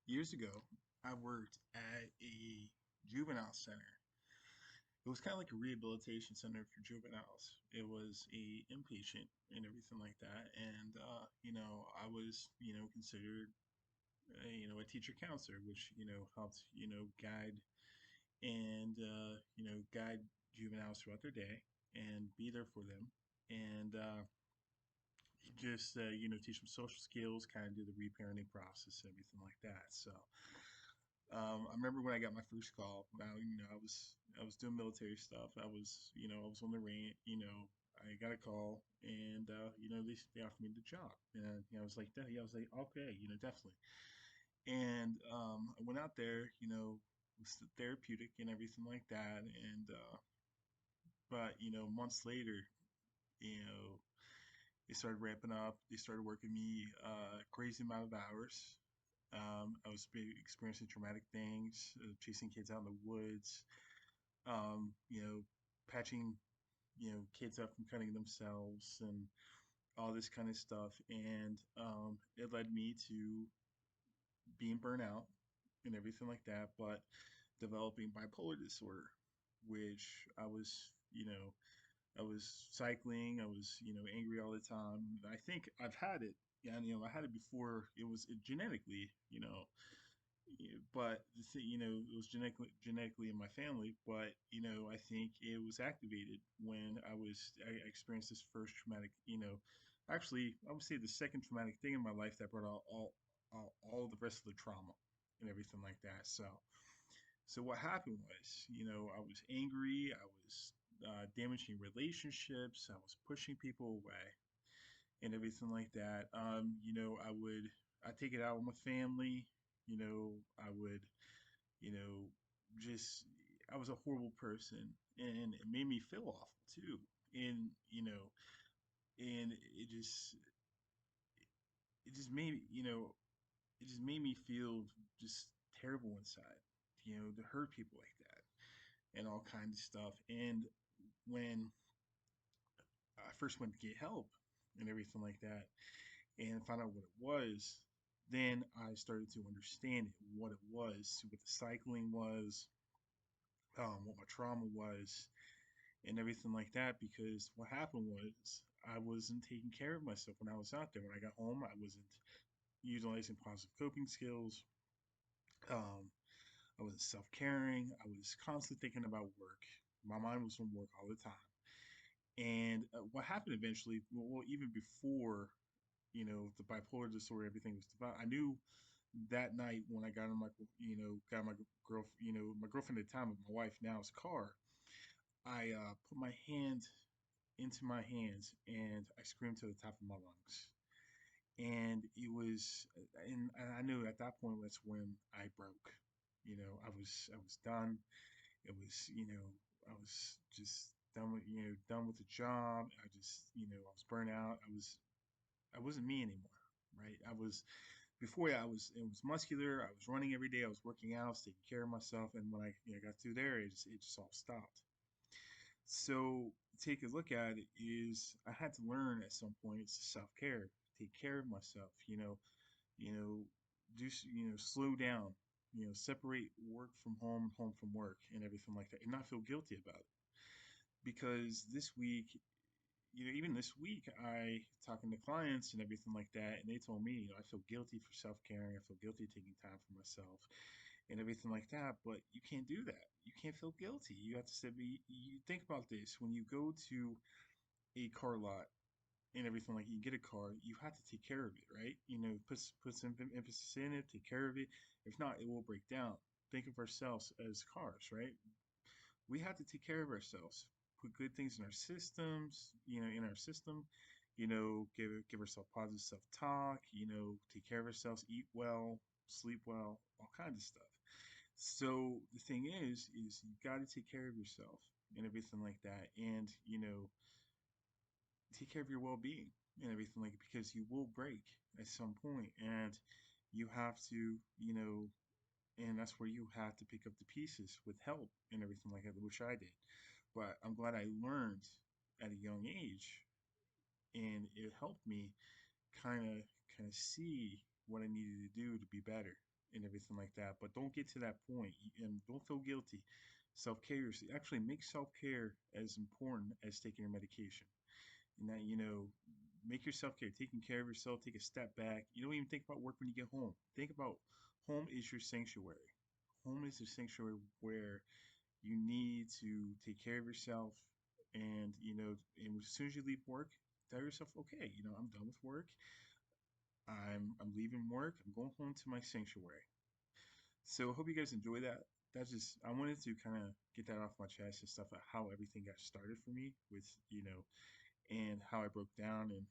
Years ago, I worked at a juvenile center. It was kind of like a rehabilitation center for juveniles. It was a inpatient and everything like that. And I was, considered, a teacher counselor, which helped, guide and guide juveniles throughout their day and be there for them. And just teach them social skills, kind of do the reparenting process and everything like that. So I remember when I got my first call. Now, I was doing military stuff. I was on the range. I got a call, and they offered me the job, and I was like, yeah, I was like, okay, definitely. And I went out there, it was therapeutic and everything like that, and but months later, you know, they started ramping up. They started working me crazy amount of hours. I was experiencing traumatic things, chasing kids out in the woods, um, you know, patching, kids up from cutting themselves and all this kind of stuff. And it led me to being burnt out and everything like that, but developing bipolar disorder, which I was cycling. I was, angry all the time. I think I've had it. Yeah, I had it before. It genetically, but it was genetically in my family. But I think it was activated when I experienced this first traumatic. Actually, I would say the second traumatic thing in my life that brought out all the rest of the trauma and everything like that. So what happened was, I was angry. I was damaging relationships. I was pushing people away and everything like that. I take it out with my family. I would, you know, just I was a horrible person, and it made me feel awful too. And and it just made it just made me feel just terrible inside. To hurt people like that and all kinds of stuff. And when I first went to get help and everything like that, and found out what it was, then I started to understand it, what it was, what the cycling was, what my trauma was, and everything like that. Because what happened was I wasn't taking care of myself when I was out there. When I got home, I wasn't utilizing positive coping skills. Um, I wasn't self caring. I was constantly thinking about work. My mind was on work all the time. And what happened eventually, well, even before the bipolar disorder, everything was developed. I knew that night when I got in got my girlfriend at the time, my wife now's car. I put my hand into my hands and I screamed to the top of my lungs. And and I knew at that point that's when I broke. I was done. It was, I was just done with, done with the job. I was burnt out. I wasn't me anymore, right? Before I was, it was muscular. I was running every day. I was working out. I was taking care of myself. And when I got through there, it just all stopped. So take a look at it is I had to learn at some point it's self care, take care of myself. You know, slow down. Separate work from home from work, and everything like that, and not feel guilty about it. Because this week, even this week, I talking to clients and everything like that, and they told me, I feel guilty for self caring. I feel guilty taking time for myself and everything like that. But you can't do that. You can't feel guilty. You have to say, you think about this when you go to a car lot and everything like you get a car, you have to take care of it, right? Put some emphasis in it, take care of it. If not, it will break down. Think of ourselves as cars, right? We have to take care of ourselves, put good things in our systems, in our system, give ourselves positive self talk, take care of ourselves, eat well, sleep well, all kinds of stuff. So the thing is you got to take care of yourself and everything like that, and take care of your well being and everything like because you will break at some point, and you have to, and that's where you have to pick up the pieces with help and everything like that, which I did. But I'm glad I learned at a young age, and it helped me kind of kind of see what I needed to do to be better and everything like that. But don't get to that point and don't feel guilty. Self care, actually make self care as important as taking your medication. And that, make your self care, taking care of yourself, take a step back. You don't even think about work when you get home. Think about home is your sanctuary. Home is your sanctuary where you need to take care of yourself. And, and as soon as you leave work, tell yourself, okay, I'm done with work. I'm leaving work. I'm going home to my sanctuary. So I hope you guys enjoy that. That's just I wanted to kind of get that off my chest and stuff, how everything got started for me with and how I broke down, and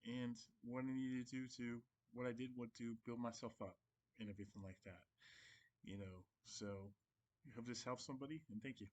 and what I needed to do to what I did what to build myself up and everything like that. So I hope this helps somebody, and thank you.